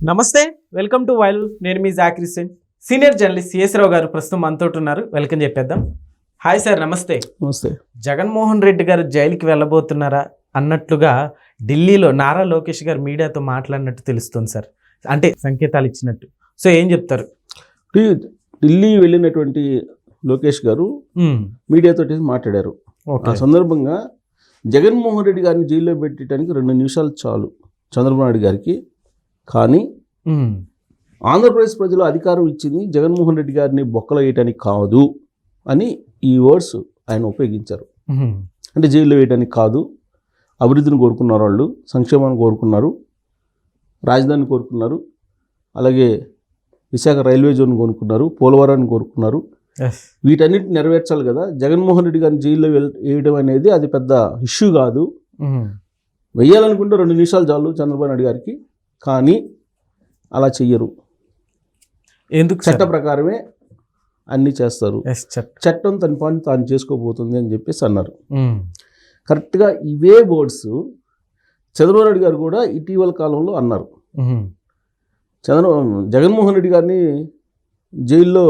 నమస్తే, welcome to వైల్. నేను మీ Zakir Hussain, senior journalist CS Rao గారు ప్రస్తుతం మనతో ఉన్నారు. వెల్కమ్ చెప్పేద్దాం. హాయ్ సార్, నమస్తే. నమస్తే. జగన్మోహన్ రెడ్డి గారు జైలుకి వెళ్ళబోతున్నారా అన్నట్లుగా ఢిల్లీలో నారా లోకేష్ గారు మీడియాతో మాట్లాడినట్టు తెలుస్తుంది సార్, అంటే సంకేతాలు ఇచ్చినట్టు. సో ఏం చెప్తారు? ఢిల్లీ వెళ్ళినటువంటి లోకేష్ గారు మీడియాతో మాట్లాడారు. ఆ సందర్భంగా జగన్మోహన్ రెడ్డి గారిని జైల్లో పెట్టడానికి 2 నిమిషాలు చాలు చంద్రబాబు నాయుడు గారికి. కానీ ఆంధ్రప్రదేశ్ ప్రజలు అధికారం ఇచ్చింది జగన్మోహన్ రెడ్డి గారిని బొక్కలు వేయటానికి కాదు అని ఈ వర్డ్స్ ఆయన ఉపయోగించారు. అంటే జైల్లో వేయడానికి కాదు, అభివృద్ధిని కోరుకున్నారు, వాళ్ళు సంక్షేమాన్ని కోరుకున్నారు, రాజధానిని కోరుకున్నారు, అలాగే విశాఖ రైల్వే జోన్ కోరుకున్నారు, పోలవరాన్ని కోరుకున్నారు. వీటన్నిటిని నెరవేర్చాలి కదా. జగన్మోహన్ రెడ్డి గారిని జైల్లో వేయడం అనేది అది పెద్ద ఇష్యూ కాదు. వెయ్యాలనుకుంటే 2 నిమిషాలు చాలు చంద్రబాబు నాయుడు గారికి. కానీ అలా చెయ్యరు. ఎందుకు? చట్ట ప్రకారమే అన్నీ చేస్తారు. చట్టం తన పని తాను చేసుకోబోతుంది అని చెప్పేసి అన్నారు. కరెక్ట్గా ఇవే వర్డ్స్ చంద్రబాబు నాయుడు గారు కూడా ఇటీవల కాలంలో అన్నారు. జగన్మోహన్ రెడ్డి గారిని జైల్లో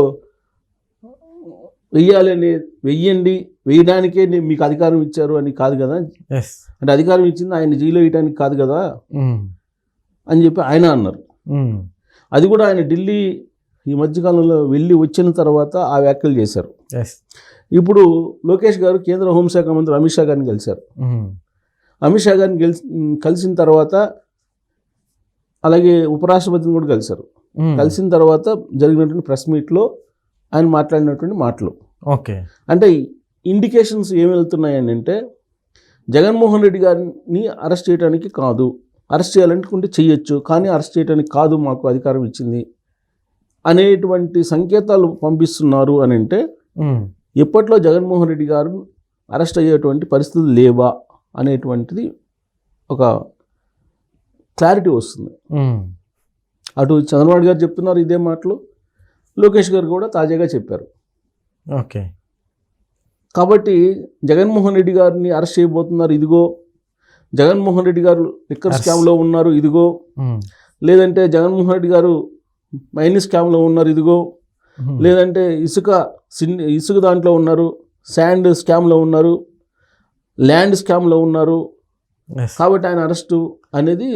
వేయడానికే మీకు అధికారం ఇచ్చారు అని కాదు కదా, అంటే అధికారం ఇచ్చింది ఆయన జైల్లో వేయడానికి కాదు కదా అని చెప్పి ఆయన అన్నారు. అది కూడా ఆయన ఢిల్లీ ఈ మధ్యకాలంలో వెళ్ళి వచ్చిన తర్వాత ఆ వ్యాఖ్యలు చేశారు. ఇప్పుడు లోకేష్ గారు కేంద్ర హోంశాఖ మంత్రి అమిత్ షా గారిని కలిశారు. అమిత్ షా గారిని కలిసిన తర్వాత అలాగే ఉపరాష్ట్రపతిని కూడా కలిశారు. కలిసిన తర్వాత జరిగినటువంటి ప్రెస్ మీట్లో ఆయన మాట్లాడినటువంటి మాటలు అంటే ఇండికేషన్స్ ఏమి వెళ్తున్నాయని అంటే జగన్మోహన్ రెడ్డి గారిని అరెస్ట్ చేయడానికి కాదు, అరెస్ట్ చేయాలనుకుంటే చెయ్యొచ్చు, కానీ అరెస్ట్ చేయడానికి కాదు మాకు అధికారం ఇచ్చింది అనేటువంటి సంకేతాలు పంపిస్తున్నారు అని అంటే ఎప్పట్లో జగన్మోహన్ రెడ్డి గారు అరెస్ట్ అయ్యేటువంటి పరిస్థితులు లేవా అనేటువంటిది ఒక క్లారిటీ వస్తుంది. అటు చంద్రబాబు గారు చెప్తున్నారు ఇదే మాటలు, లోకేష్ గారు కూడా తాజాగా చెప్పారు. కాబట్టి జగన్మోహన్ రెడ్డి గారిని అరెస్ట్ చేయబోతున్నారు, ఇదిగో జగన్మోహన్ రెడ్డి గారు లిక్కర్ స్కామ్లో ఉన్నారు, ఇదిగో లేదంటే జగన్మోహన్ రెడ్డి గారు మైనింగ్ స్కామ్లో ఉన్నారు, ఇదిగో లేదంటే ఇసుక దాంట్లో ఉన్నారు, శాండ్ స్కామ్లో ఉన్నారు, ల్యాండ్ స్కామ్లో ఉన్నారు, కాబట్టి ఆయన అరెస్టు అనేది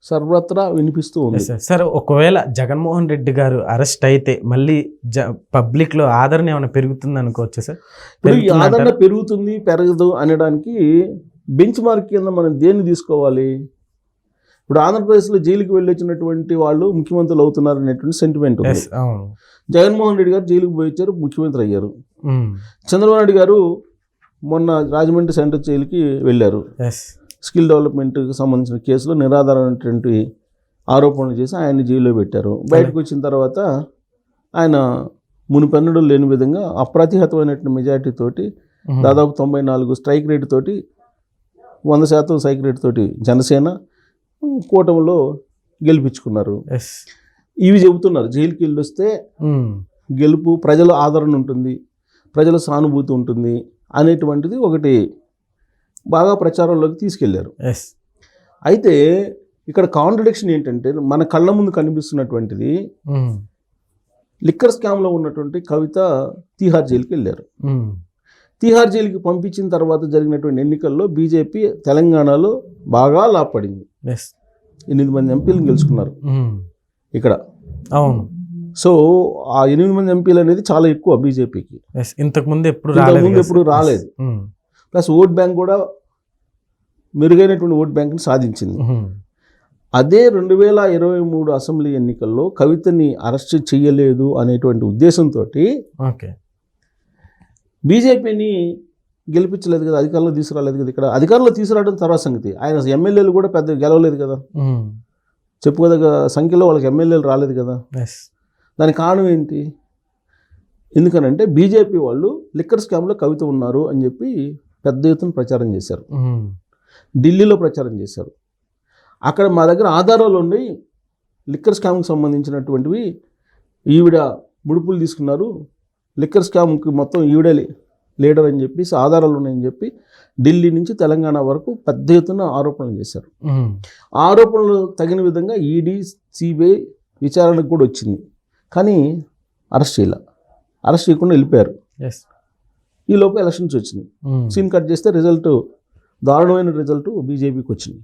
సర్వత్రా వినిపిస్తూ ఉంది. సార్, ఒకవేళ జగన్మోహన్ రెడ్డి గారు అరెస్ట్ అయితే మళ్ళీ పబ్లిక్లో ఆదరణ ఏమైనా పెరుగుతుంది అనుకోవచ్చు సార్? ఇప్పుడు ఈ ఆదరణ పెరుగుతుంది పెరగదు అనడానికి బెంచ్ మార్క్ కింద మనం దేన్ని తీసుకోవాలి? ఇప్పుడు ఆంధ్రప్రదేశ్లో జైలుకి వెళ్ళొచ్చినటువంటి వాళ్ళు ముఖ్యమంత్రులు అవుతున్నారు అనేటువంటి సెంటిమెంట్ ఉంది. జగన్మోహన్ రెడ్డి గారు జైలుకి పోయి వచ్చారు, ముఖ్యమంత్రి అయ్యారు. చంద్రబాబు నాయుడు గారు మొన్న రాజమండ్రి సెంట్రల్ జైలుకి వెళ్ళారు. స్కిల్ డెవలప్మెంట్కి సంబంధించిన కేసులో నిరాధారమైనటువంటి ఆరోపణలు చేసి ఆయన్ని జైల్లో పెట్టారు. బయటకు వచ్చిన తర్వాత ఆయన మునిపెన్నడూ లేని విధంగా అప్రతిహతమైనటువంటి మెజార్టీతోటి దాదాపు 94 స్ట్రైక్ రేట్ తోటి 100% స్ట్రైక్ రేట్ తోటి జనసేన కూటమిలో గెలిపించుకున్నారు. ఇవి చెబుతున్నారు, జైలుకి వెళ్ళి వస్తే గెలుపు, ప్రజల ఆదరణ ఉంటుంది, ప్రజల సానుభూతి ఉంటుంది అనేటువంటిది ఒకటి బాగా ప్రచారంలోకి తీసుకెళ్లారు. అయితే ఇక్కడ కాంట్రడిక్షన్ ఏంటంటే మన కళ్ళ ముందు కనిపిస్తున్నటువంటిది లిక్కర్ స్కామ్లో ఉన్నటువంటి కవిత తీహార్ జైలుకి వెళ్ళారు. తీహార్ జైలుకి పంపించిన తర్వాత జరిగినటువంటి ఎన్నికల్లో బీజేపీ తెలంగాణలో బాగా లాభపడింది. 8 మంది ఎంపీలను గెలుచుకున్నారు ఇక్కడ. అవును. సో ఆ 8 మంది ఎంపీలు అనేది చాలా ఎక్కువ బీజేపీకి. ఇంతకుముందు ఎప్పుడు రాలేదు. ప్లస్ ఓట్ బ్యాంక్ కూడా మెరుగైనటువంటి ఓట్ బ్యాంక్ని సాధించింది. అదే 2023 అసెంబ్లీ ఎన్నికల్లో కవితని అరెస్ట్ చేయలేదు అనేటువంటి ఉద్దేశంతో బీజేపీని గెలిపించలేదు కదా, అధికారంలో తీసుకురాలేదు కదా. ఇక్కడ అధికారంలో తీసుకురావడం తర్వాత సంగతి. ఆయన ఎమ్మెల్యేలు కూడా పెద్ద గెలవలేదు కదా, చెప్పుకోదగ్గ సంఖ్యలో వాళ్ళకి ఎమ్మెల్యేలు రాలేదు కదా. దానికి కారణం ఏంటి? ఎందుకనంటే బీజేపీ వాళ్ళు లిక్కర్ స్కామ్లో కవిత ఉన్నారు అని చెప్పి పెద్ద ఎత్తున ప్రచారం చేశారు, ఢిల్లీలో ప్రచారం చేశారు. అక్కడ మా దగ్గర ఆధారాలు ఉన్నాయి, లిక్కర్ స్కామ్కి సంబంధించినటువంటివి ఈవిడ ముడుపులు తీసుకున్నారు, లిక్కర్ స్కామ్కి మొత్తం ఈవిడే లీడర్ అని చెప్పి ఆధారాలు ఉన్నాయని చెప్పి ఢిల్లీ నుంచి తెలంగాణ వరకు పెద్ద ఎత్తున ఆరోపణలు చేశారు. ఆరోపణలు తగిన విధంగా ఈడీ సిబిఐ విచారణకు కూడా వచ్చింది, కానీ అరెస్ట్ చేయకుండా వెళ్ళిపోయారు. ఈ లోపు ఎలక్షన్స్ వచ్చినాయి. సీన్ కట్ చేస్తే రిజల్ట్ దారుణమైన రిజల్ట్ బీజేపీకి వచ్చింది.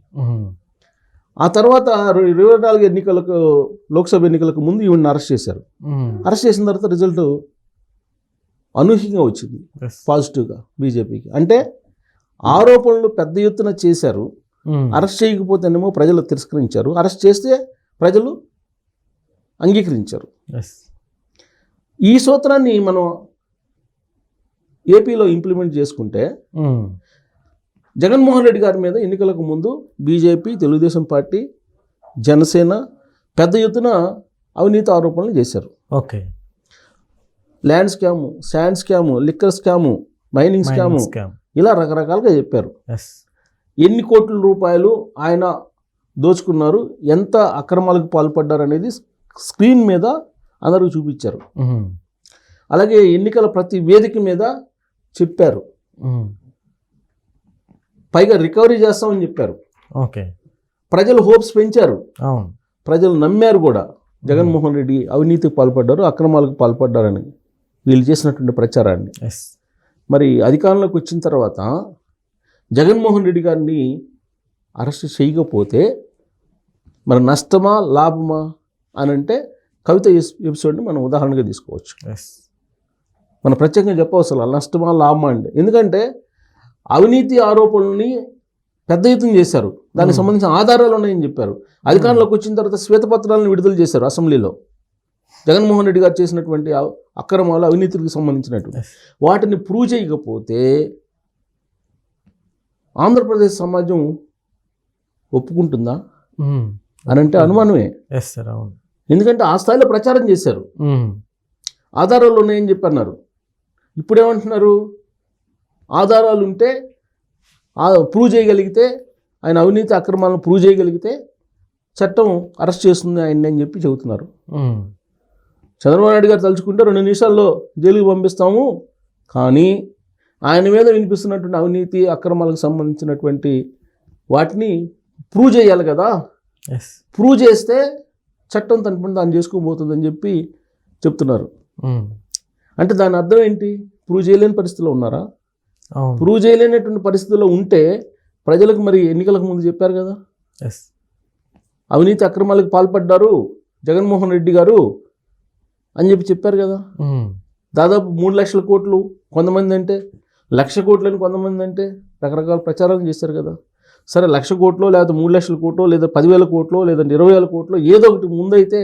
ఆ తర్వాత 24 ఎన్నికలకు, లోక్సభ ఎన్నికలకు ముందు ఈవిని అరెస్ట్ చేశారు. అరెస్ట్ చేసిన తర్వాత రిజల్ట్ అనూహ్యంగా వచ్చింది, పాజిటివ్గా బీజేపీకి. అంటే ఆరోపణలు పెద్ద ఎత్తున చేశారు. అరెస్ట్ చేయకపోతేనేమో ప్రజలు తిరస్కరించారు, అరెస్ట్ చేస్తే ప్రజలు అంగీకరించారు. ఈ సూత్రాన్ని మనం ఏపీలో ఇంప్లిమెంట్ చేసుకుంటే జగన్మోహన్ రెడ్డి గారి మీద ఎన్నికలకు ముందు బీజేపీ, తెలుగుదేశం పార్టీ, జనసేన పెద్ద ఎత్తున అవినీతి ఆరోపణలు చేశారు. Okay, land scam, sand scam, liquor scam, mining scam, ఇలా రకరకాలుగా చెప్పారు. ఎన్ని కోట్ల రూపాయలు ఆయన దోచుకున్నారు, ఎంత అక్రమాలకు పాల్పడ్డారు అనేది స్క్రీన్ మీద అందరూ చూపించారు. అలాగే ఎన్నికల ప్రతి వేదిక మీద చెప్పారు. పైగా రికవరీ చేస్తామని చెప్పారు. ఓకే, ప్రజలు హోప్స్ పెంచారు, ప్రజలు నమ్మారు కూడా. జగన్మోహన్ రెడ్డి అవినీతికి పాల్పడ్డారు, అక్రమాలకు పాల్పడ్డారని వీళ్ళు చేసినటువంటి ప్రచారాన్ని. మరి అధికారంలోకి వచ్చిన తర్వాత జగన్మోహన్ రెడ్డి గారిని అరెస్ట్ చేయకపోతే మరి నష్టమా లాభమా అని అంటే కవిత ఎపిసోడ్ని మనం ఉదాహరణగా తీసుకోవచ్చు. మనం ప్రత్యేకంగా చెప్పవసరం నష్టమా లాభమా అంటే, ఎందుకంటే అవినీతి ఆరోపణల్ని పెద్ద ఎత్తున చేశారు, దానికి సంబంధించిన ఆధారాలు ఉన్నాయని చెప్పారు. అధికారంలోకి వచ్చిన తర్వాత శ్వేతపత్రాలను విడుదల చేశారు అసెంబ్లీలో, జగన్మోహన్ రెడ్డి గారు చేసినటువంటి అక్రమాలు, అవినీతికి సంబంధించినట్టు. వాటిని ప్రూవ్ చేయకపోతే ఆంధ్రప్రదేశ్ సమాజం ఒప్పుకుంటుందా అని అంటే అనుమానమే. ఎందుకంటే ఆ స్థాయిలో ప్రచారం చేశారు, ఆధారాలు ఉన్నాయని చెప్పి అన్నారు. ఇప్పుడేమంటున్నారు, ఆధారాలు ఉంటే ప్రూవ్ చేయగలిగితే, ఆయన అవినీతి అక్రమాలను ప్రూవ్ చేయగలిగితే చట్టం అరెస్ట్ చేస్తుంది ఆయన్ని అని చెప్పి చెబుతున్నారు. చంద్రబాబు నాయుడు గారు తలుచుకుంటే 2 నిమిషాల్లో జైలుకి పంపిస్తాము, కానీ ఆయన మీద వినిపిస్తున్నటువంటి అవినీతి అక్రమాలకు సంబంధించినటువంటి వాటిని ప్రూవ్ చేయాలి కదా. ప్రూవ్ చేస్తే చట్టం తన పని దాన్ని చేసుకోబోతుందని చెప్పి చెప్తున్నారు. అంటే దాని అర్థం ఏంటి, ప్రూవ్ చేయలేని పరిస్థితిలో ఉన్నారా? ప్రూవ్ చేయలేనటువంటి పరిస్థితుల్లో ఉంటే ప్రజలకు మరి ఎన్నికలకు ముందు చెప్పారు కదా, అవినీతి అక్రమాలకు పాల్పడ్డారు జగన్మోహన్ రెడ్డి గారు అని చెప్పి చెప్పారు కదా. దాదాపు 3 లక్షల కోట్లు, కొంతమంది అంటే 1,00,000 కోట్లు అని, కొంతమంది అంటే రకరకాల ప్రచారాలు చేశారు కదా. సరే 1,00,000 కోట్లు లేదా 3 లక్షల కోట్లు లేదా 10,000 కోట్లు లేదా 20,000 కోట్లు ఏదో ఒకటి ముందైతే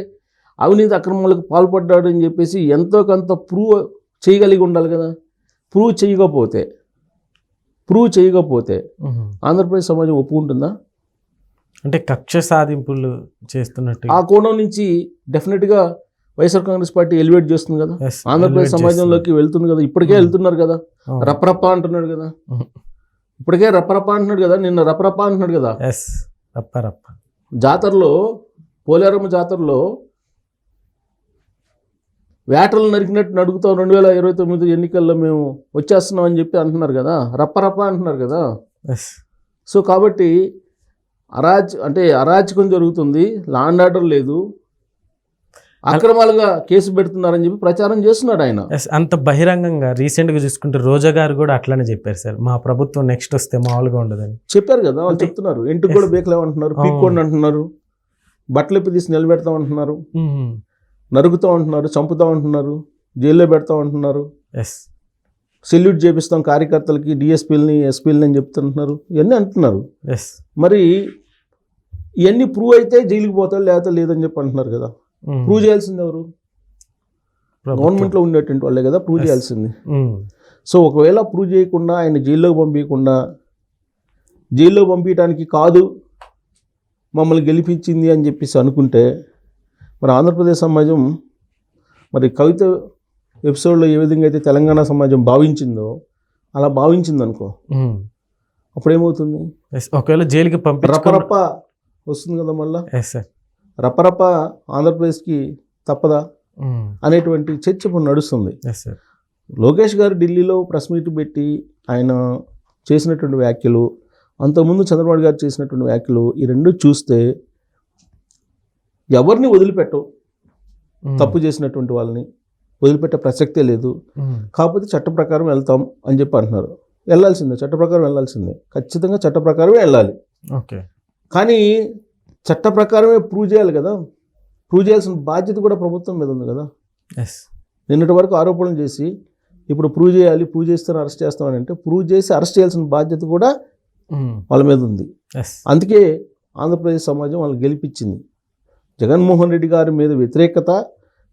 అవినీతి అక్రమాలకు పాల్పడ్డాడు అని చెప్పేసి ఎంతో కొంత ప్రూవ్ చేయగలిగి ఉండాలి కదా. ప్రూవ్ చేయకపోతే ఆంధ్రప్రదేశ్ సమాజం ఒప్పుకుంటుందా? అంటే కక్ష సాధింపులు చేస్తున్నట్టు ఆ కోణం నుంచి డెఫినెట్గా వైఎస్ఆర్ కాంగ్రెస్ పార్టీ ఎలివేట్ చేస్తుంది కదా, ఆంధ్రప్రదేశ్ సమాజంలోకి వెళ్తుంది కదా. ఇప్పటికే వెళ్తున్నారు కదా, రప్పరప్ప అంటున్నాడు కదా, ఇప్పటికే రప్పరప్ప అంటున్నాడు కదా, నిన్న రప్పరప్ప అంటున్నాడు కదా. జాతరలో, పోలేరమ్మ జాతరలో వేటలు నరికినట్టు నడుగుతాం 2029 ఎన్నికల్లో మేము వచ్చేస్తున్నాం అని చెప్పి అంటున్నారు కదా, రప్పరప్ప అంటున్నారు కదా. సో కాబట్టి అరాచకం జరుగుతుంది, లా అండ్ ఆర్డర్ లేదు, అక్రమాలుగా కేసు పెడుతున్నారని చెప్పి ప్రచారం చేస్తున్నాడు ఆయన. అంత బహిరంగంగా రీసెంట్గా చూసుకుంటే రోజా గారు కూడా అట్లానే చెప్పారు సార్, మా ప్రభుత్వం నెక్స్ట్ వస్తే మామూలుగా ఉండదని చెప్పారు కదా. వాళ్ళు చెప్తున్నారు, ఇంటికి కూడా బేకలేమంటున్నారు, పీక్కోండి అంటున్నారు, బట్టలు ఇప్పి తీసి నిలబెడతాం అంటున్నారు, నరుకుతాం అంటున్నారు, చంపుతాం అంటున్నారు, జైల్లో పెడతాం అంటున్నారు, సెల్యూట్ చేపిస్తాం కార్యకర్తలకి, డిఎస్పీలని ఎస్పీలని అని చెప్తుంటున్నారు, ఇవన్నీ అంటున్నారు. మరి ఇవన్నీ ప్రూవ్ అయితే జైలుకి పోతాడు, లేకపోతే లేదని చెప్పి అంటున్నారు కదా. ప్రూవ్ చేయాల్సింది ఎవరు? గవర్నమెంట్లో ఉండేటువంటి వాళ్ళే కదా ప్రూవ్ చేయాల్సింది. సో ఒకవేళ ప్రూవ్ చేయకుండా ఆయన జైల్లోకి పంపించడానికి కాదు మమ్మల్ని గెలిపించింది అని చెప్పేసి అనుకుంటే, మరి ఆంధ్రప్రదేశ్ సమాజం మరి కవిత ఎపిసోడ్లో ఏ విధంగా అయితే తెలంగాణ సమాజం భావించిందో అలా భావించింది అనుకో, అప్పుడేమవుతుంది? ఒకవేళ జైలుకి రప్పరప్ప వస్తుంది కదా మళ్ళా, రప్పరప్ప ఆంధ్రప్రదేశ్కి తప్పదా అనేటువంటి చర్చ ఇప్పుడు నడుస్తుంది. లోకేష్ గారు ఢిల్లీలో ప్రెస్ మీట్ పెట్టి ఆయన చేసినటువంటి వ్యాఖ్యలు, అంతకుముందు చంద్రబాబు గారు చేసినటువంటి వ్యాఖ్యలు, ఈ రెండు చూస్తే ఎవరిని వదిలిపెట్టవు. తప్పు చేసినటువంటి వాళ్ళని వదిలిపెట్టే ప్రసక్తే లేదు. కాకపోతే చట్ట ప్రకారం వెళ్తాం అని చెప్పి అంటున్నారు. వెళ్ళాల్సిందే, చట్ట ప్రకారం వెళ్ళాల్సిందే, ఖచ్చితంగా చట్ట ప్రకారమే వెళ్ళాలి. ఓకే, కానీ చట్ట ప్రకారమే ప్రూవ్ చేయాలి కదా. ప్రూవ్ చేయాల్సిన బాధ్యత కూడా ప్రభుత్వం మీద ఉంది కదా. నిన్నటి వరకు ఆరోపణలు చేసి ఇప్పుడు ప్రూవ్ చేయాలి, ప్రూవ్ చేస్తే అరెస్ట్ చేస్తామని అంటే ప్రూవ్ చేసి అరెస్ట్ చేయాల్సిన బాధ్యత కూడా వాళ్ళ మీద ఉంది. అందుకే ఆంధ్రప్రదేశ్ సమాజం వాళ్ళని గెలిపించింది. జగన్మోహన్ రెడ్డి గారి మీద వ్యతిరేకత,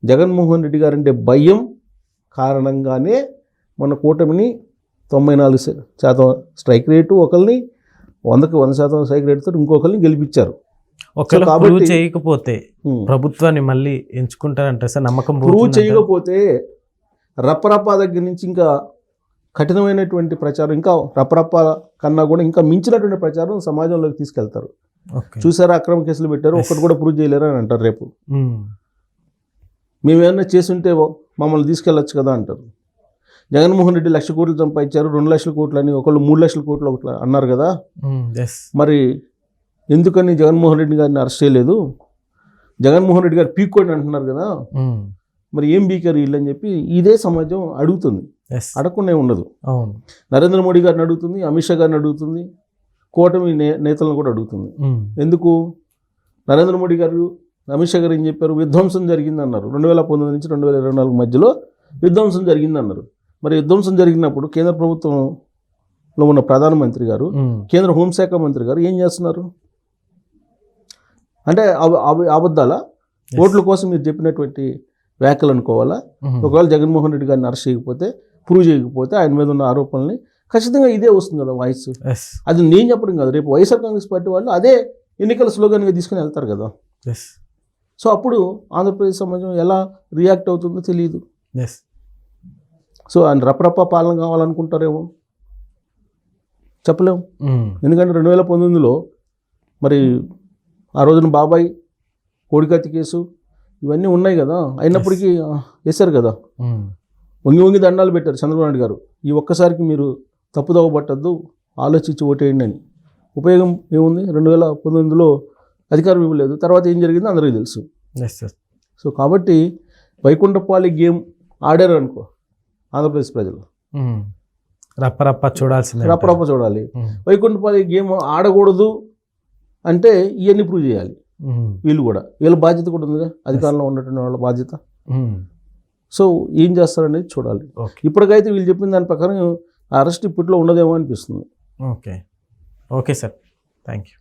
జగన్మోహన్ రెడ్డి గారు అంటే భయం కారణంగానే మన కూటమిని 94% స్ట్రైక్ రేటు ఒకరిని, 100% స్ట్రైక్ రేటుతో ఇంకొకరిని గెలిపించారు. కాబట్టి చేయకపోతే ప్రభుత్వాన్ని మళ్ళీ ఎంచుకుంటారంట సార్, నమ్మకం ప్రూవ్ చేయకపోతే రప్పరప్ప దగ్గర నుంచి ఇంకా కఠినమైనటువంటి ప్రచారం, ఇంకా రప్పరప్ప కన్నా కూడా ఇంకా మించినటువంటి ప్రచారం సమాజంలోకి తీసుకెళ్తారు. చూసారా, అక్రమ కేసులు పెట్టారు, ఒక్కటి కూడా ప్రూవ్ చేయలేరు అని అంటారు. రేపు మేమేమన్నా చేసుంటే మమ్మల్ని తీసుకెళ్ళచ్చు కదా అంటారు. జగన్మోహన్ రెడ్డి 1,00,000 కోట్లు సంపాదించారు, 2,00,000 కోట్లు అని, ఒకళ్ళు 3,00,000 కోట్లు ఒకటి అన్నారు కదా. మరి ఎందుకని జగన్మోహన్ రెడ్డి గారిని అరెస్ట్ చేయలేదు? జగన్మోహన్ రెడ్డి గారు పీక్కోండి అంటున్నారు కదా, మరి ఏం బీకారు వీళ్ళు అని చెప్పి ఇదే సమాజం అడుగుతుంది. అడగకుండా ఉండదు. నరేంద్ర మోడీ గారిని అడుగుతుంది, అమిత్ షా గారిని అడుగుతుంది, కూటమి నేతలను కూడా అడుగుతుంది. ఎందుకు? నరేంద్ర మోడీ గారు, అమిత్ షా గారు ఏం చెప్పారు? విధ్వంసం జరిగిందన్నారు. 2019 నుంచి 2024 మధ్యలో విధ్వంసం జరిగిందన్నారు. మరి విధ్వంసం జరిగినప్పుడు కేంద్ర ప్రభుత్వంలో ఉన్న ప్రధానమంత్రి గారు, కేంద్ర హోంశాఖ మంత్రి గారు ఏం చేస్తున్నారు? అంటే అబద్ధాలా? ఓట్ల కోసం మీరు చెప్పినటువంటి వ్యాఖ్యలు అనుకోవాలా? ఒకవేళ జగన్మోహన్ రెడ్డి గారిని అరెస్ట్ చేయకపోతే, ప్రూవ్ చేయకపోతే ఆయన మీద ఉన్న ఆరోపణల్ని ఖచ్చితంగా ఇదే వస్తుంది కదా వాయిస్. అది నేను చెప్పడం కాదు, రేపు వైఎస్ఆర్ కాంగ్రెస్ పార్టీ వాళ్ళు అదే ఎన్నికల స్లోగన్గా తీసుకుని వెళ్తారు కదా. సో అప్పుడు ఆంధ్రప్రదేశ్ సమాజం ఎలా రియాక్ట్ అవుతుందో తెలియదు. సో ఆయన రప్పరప్ప పాలన కావాలనుకుంటారేమో, చెప్పలేము. ఎందుకంటే 2019లో మరి ఆ రోజున బాబాయ్ కోడికత్తి కేసు ఇవన్నీ ఉన్నాయి కదా, అయినప్పటికీ వేశారు కదా, వంగి వంగి దండాలు పెట్టారు చంద్రబాబు నాయుడు గారు. ఈ ఒక్కసారికి మీరు తప్పుదోవ పట్టద్దు, ఆలోచించి ఓటేయండి అని. ఉపయోగం ఏముంది? 2019లో అధికారం ఇవ్వలేదు, తర్వాత ఏం జరిగిందో అందరికీ తెలుసు. సో కాబట్టి వైకుంఠపాలి గేమ్ ఆడారు అనుకో ఆంధ్రప్రదేశ్ ప్రజలు, రప్పరప్ప చూడాల్సిందే, రప్పరప్ప చూడాలి. వైకుంఠపాలి గేమ్ ఆడకూడదు అంటే ఇవన్నీ ప్రూవ్ చేయాలి. వీళ్ళు కూడా, వీళ్ళ బాధ్యత కూడా ఉందిగా, అధికారంలో ఉన్నటువంటి వాళ్ళ బాధ్యత. సో ఏం చేస్తారనేది చూడాలి. ఇప్పటికైతే వీళ్ళు చెప్పిన దాని ప్రకారం అరెస్ట్ ఇప్పట్లో ఉండదేమో అనిపిస్తుంది. Okay sir, thank you.